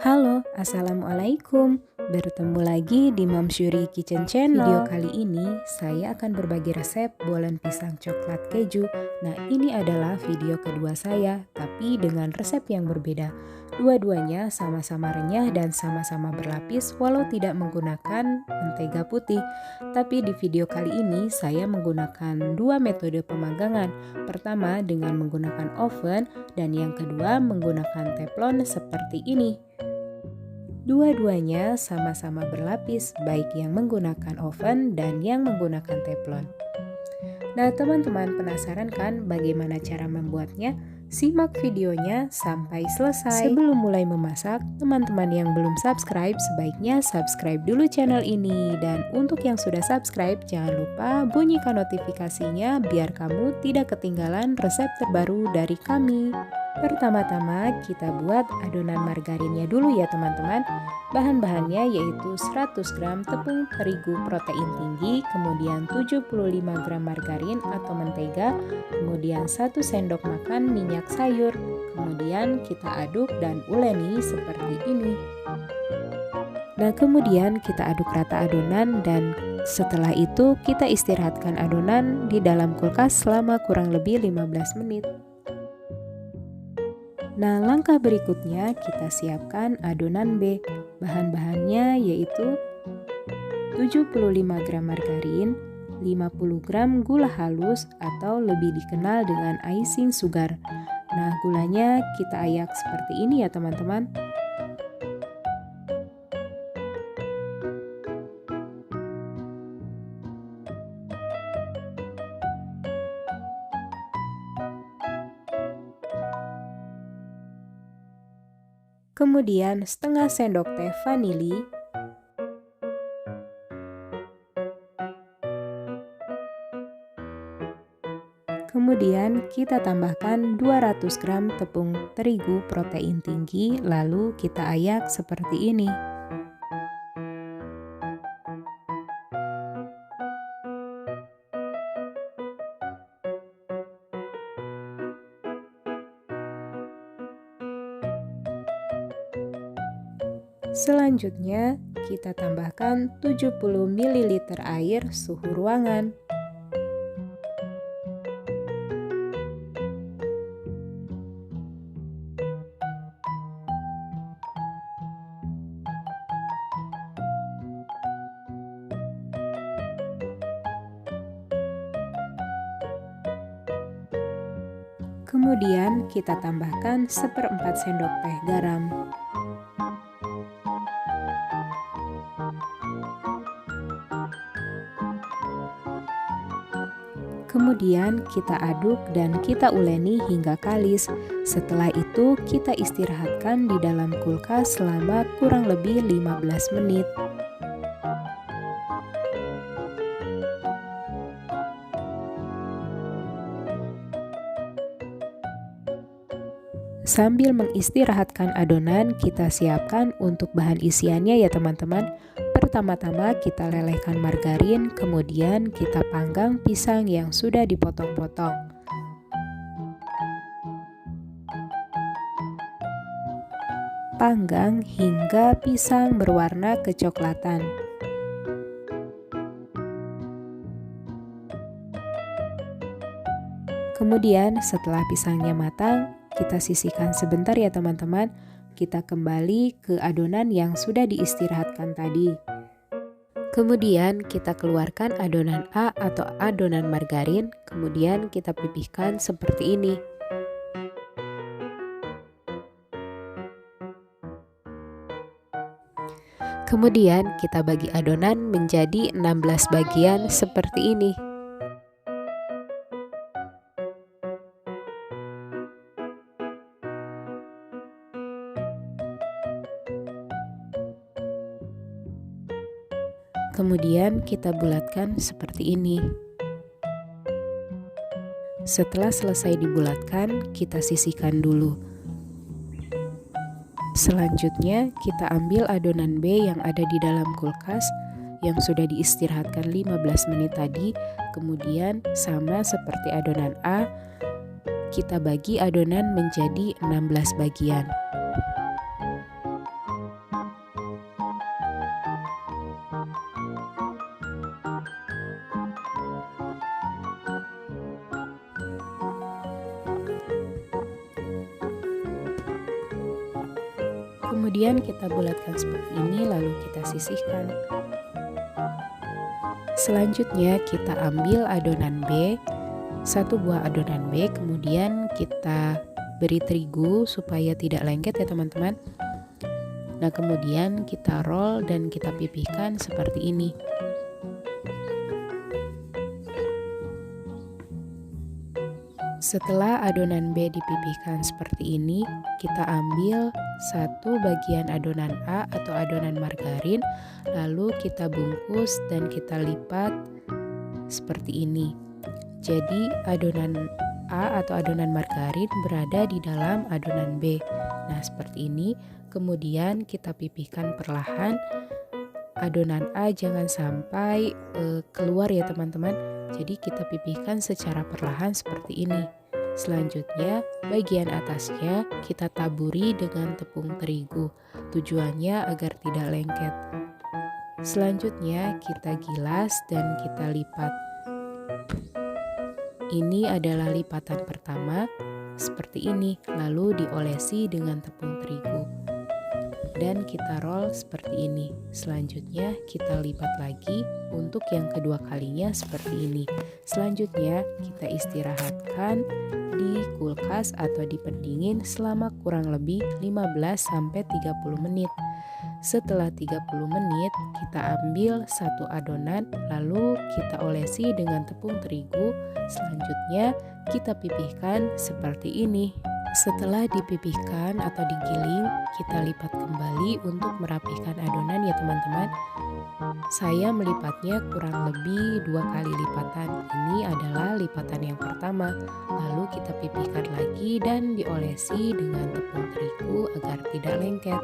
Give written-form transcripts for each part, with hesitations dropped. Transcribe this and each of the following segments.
Halo, Assalamualaikum. Bertemu lagi di Mom Shuri Kitchen Channel. Video kali ini saya akan berbagi resep bolen pisang coklat keju. Nah, ini adalah video kedua saya, tapi dengan resep yang berbeda. Dua-duanya sama-sama renyah dan sama-sama berlapis walau tidak menggunakan mentega putih. Tapi di video kali ini saya menggunakan dua metode pemanggangan. Pertama dengan menggunakan oven dan yang kedua menggunakan teflon seperti ini. Dua-duanya sama-sama berlapis, baik yang menggunakan oven dan yang menggunakan teflon. Nah, teman-teman penasaran kan bagaimana cara membuatnya? Simak videonya sampai selesai. Sebelum mulai memasak, teman-teman yang belum subscribe sebaiknya subscribe dulu channel ini. Dan untuk yang sudah subscribe, jangan lupa bunyikan notifikasinya biar kamu tidak ketinggalan resep terbaru dari kami. Pertama-tama kita buat adonan margarinnya dulu ya teman-teman. Bahan-bahannya yaitu 100 gram tepung terigu protein tinggi, kemudian 75 gram margarin atau mentega, kemudian 1 sendok makan minyak sayur. Kemudian kita aduk dan uleni seperti ini. Nah, kemudian kita aduk rata adonan dan setelah itu kita istirahatkan adonan di dalam kulkas selama kurang lebih 15 menit. Nah, langkah berikutnya kita siapkan adonan B. Bahan-bahannya yaitu 75 gram margarin, 50 gram gula halus atau lebih dikenal dengan icing sugar. Nah, gulanya kita ayak seperti ini ya teman-teman. Kemudian setengah sendok teh vanili, kemudian kita tambahkan 200 gram tepung terigu protein tinggi, lalu kita ayak seperti ini. Selanjutnya, kita tambahkan 70 ml air suhu ruangan. Kemudian kita tambahkan 1/4 sendok teh garam. Kemudian kita aduk dan kita uleni hingga kalis. Setelah itu kita istirahatkan di dalam kulkas selama kurang lebih 15 menit. Sambil mengistirahatkan adonan, kita siapkan untuk bahan isiannya ya teman-teman. Pertama-tama kita lelehkan margarin, kemudian kita panggang pisang yang sudah dipotong-potong. Panggang hingga pisang berwarna kecoklatan. Kemudian setelah pisangnya matang, kita sisihkan sebentar ya teman-teman. Kita kembali ke adonan yang sudah diistirahatkan tadi. Kemudian kita keluarkan adonan A atau adonan margarin, kemudian kita pipihkan seperti ini. Kemudian kita bagi adonan menjadi 16 bagian seperti ini. Kemudian kita bulatkan seperti ini. Setelah selesai dibulatkan, kita sisihkan dulu. Selanjutnya, kita ambil adonan B yang ada di dalam kulkas yang sudah diistirahatkan 15 menit tadi. Kemudian sama seperti adonan A, kita bagi adonan menjadi 16 bagian. Kemudian kita bulatkan seperti ini, lalu kita sisihkan. Selanjutnya kita ambil adonan B, 1 buah adonan B, kemudian kita beri terigu supaya tidak lengket ya teman-teman. Nah, kemudian kita roll dan kita pipihkan seperti ini. Setelah adonan B dipipihkan seperti ini, kita ambil 1 bagian adonan A atau adonan margarin, lalu kita bungkus dan kita lipat seperti ini. Jadi adonan A atau adonan margarin berada di dalam adonan B. Nah, seperti ini. Kemudian kita pipihkan perlahan. Adonan A jangan sampai keluar ya teman-teman. Jadi kita pipihkan secara perlahan seperti ini. Selanjutnya bagian atasnya kita taburi dengan tepung terigu. Tujuannya agar tidak lengket. Selanjutnya kita gilas dan kita lipat. Ini adalah lipatan pertama seperti ini. Lalu diolesi dengan tepung terigu. Dan kita roll seperti ini. Selanjutnya kita lipat lagi untuk yang kedua kalinya seperti ini. Selanjutnya kita istirahatkan di kulkas atau di pendingin selama kurang lebih 15-30 menit. Setelah 30 menit kita ambil 1 adonan lalu kita olesi dengan tepung terigu. Selanjutnya kita pipihkan seperti ini. Setelah dipipihkan atau digiling, kita lipat kembali untuk merapihkan adonan ya teman-teman. Saya melipatnya kurang lebih 2 kali lipatan. Ini adalah lipatan yang pertama. Lalu kita pipihkan lagi dan diolesi dengan tepung terigu agar tidak lengket.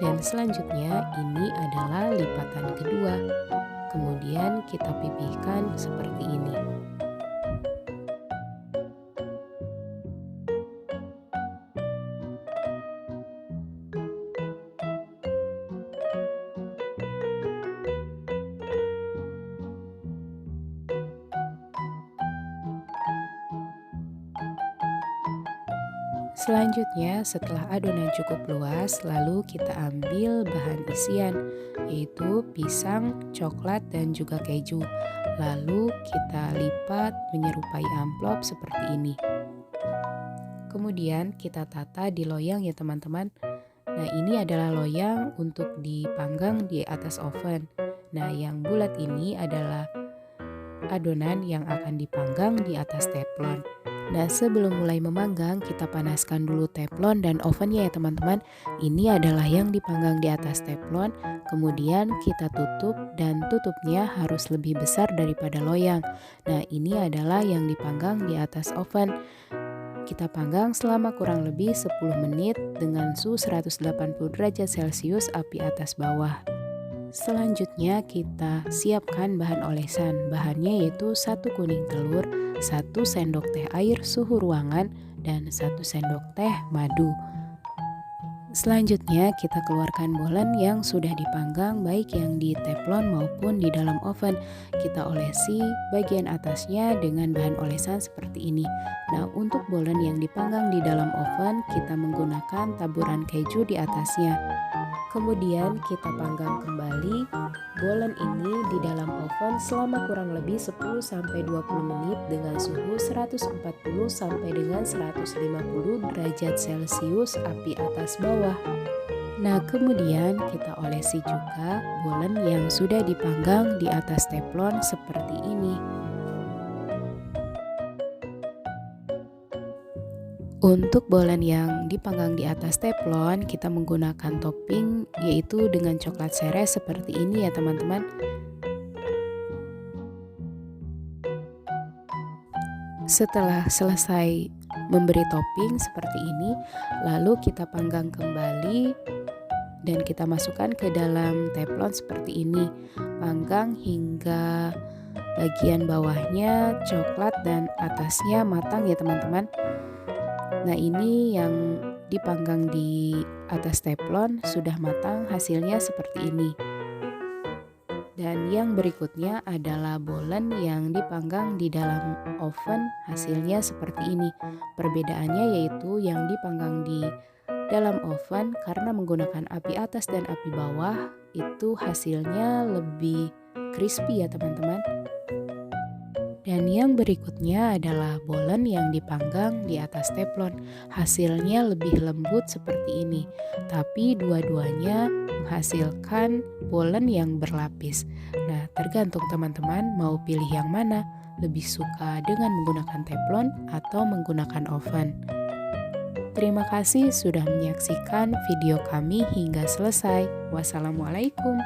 Dan selanjutnya ini adalah lipatan kedua. Kemudian kita pipihkan seperti ini. Selanjutnya setelah adonan cukup luas, lalu kita ambil bahan isian, yaitu pisang, coklat, dan juga keju. Lalu kita lipat menyerupai amplop seperti ini. Kemudian kita tata di loyang ya teman-teman. Nah, ini adalah loyang untuk dipanggang di atas oven. Nah, yang bulat ini adalah adonan yang akan dipanggang di atas teflon. Nah, sebelum mulai memanggang, kita panaskan dulu teflon dan ovennya ya teman-teman. Ini adalah yang dipanggang di atas teflon. Kemudian kita tutup dan tutupnya harus lebih besar daripada loyang. Nah, ini adalah yang dipanggang di atas oven. Kita panggang selama kurang lebih 10 menit dengan suhu 180 derajat Celcius api atas bawah. Selanjutnya kita siapkan bahan olesan. Bahannya yaitu 1 kuning telur, 1 sendok teh air suhu ruangan, dan 1 sendok teh madu. Selanjutnya kita keluarkan bolen yang sudah dipanggang baik yang di teflon maupun di dalam oven. Kita olesi bagian atasnya dengan bahan olesan seperti ini. Nah, untuk bolen yang dipanggang di dalam oven kita menggunakan taburan keju di atasnya. Kemudian kita panggang kembali bolen ini di dalam oven selama kurang lebih 10-20 menit dengan suhu 140 sampai dengan 150 derajat Celcius api atas bawah. Nah, kemudian kita olesi juga bolen yang sudah dipanggang di atas teflon seperti ini. Untuk bolen yang dipanggang di atas teflon, kita menggunakan topping yaitu dengan coklat seres seperti ini ya teman-teman. Setelah selesai memberi topping seperti ini, lalu kita panggang kembali dan kita masukkan ke dalam teflon seperti ini. Panggang hingga bagian bawahnya coklat dan atasnya matang ya teman-teman. Nah, ini yang dipanggang di atas teflon sudah matang, hasilnya seperti ini. Dan yang berikutnya adalah bolen yang dipanggang di dalam oven, hasilnya seperti ini. Perbedaannya yaitu yang dipanggang di dalam oven karena menggunakan api atas dan api bawah itu hasilnya lebih crispy ya teman-teman. Dan yang berikutnya adalah bolen yang dipanggang di atas teflon. Hasilnya lebih lembut seperti ini. Tapi dua-duanya menghasilkan bolen yang berlapis. Nah, tergantung teman-teman mau pilih yang mana. Lebih suka dengan menggunakan teflon atau menggunakan oven. Terima kasih sudah menyaksikan video kami hingga selesai. Wassalamualaikum.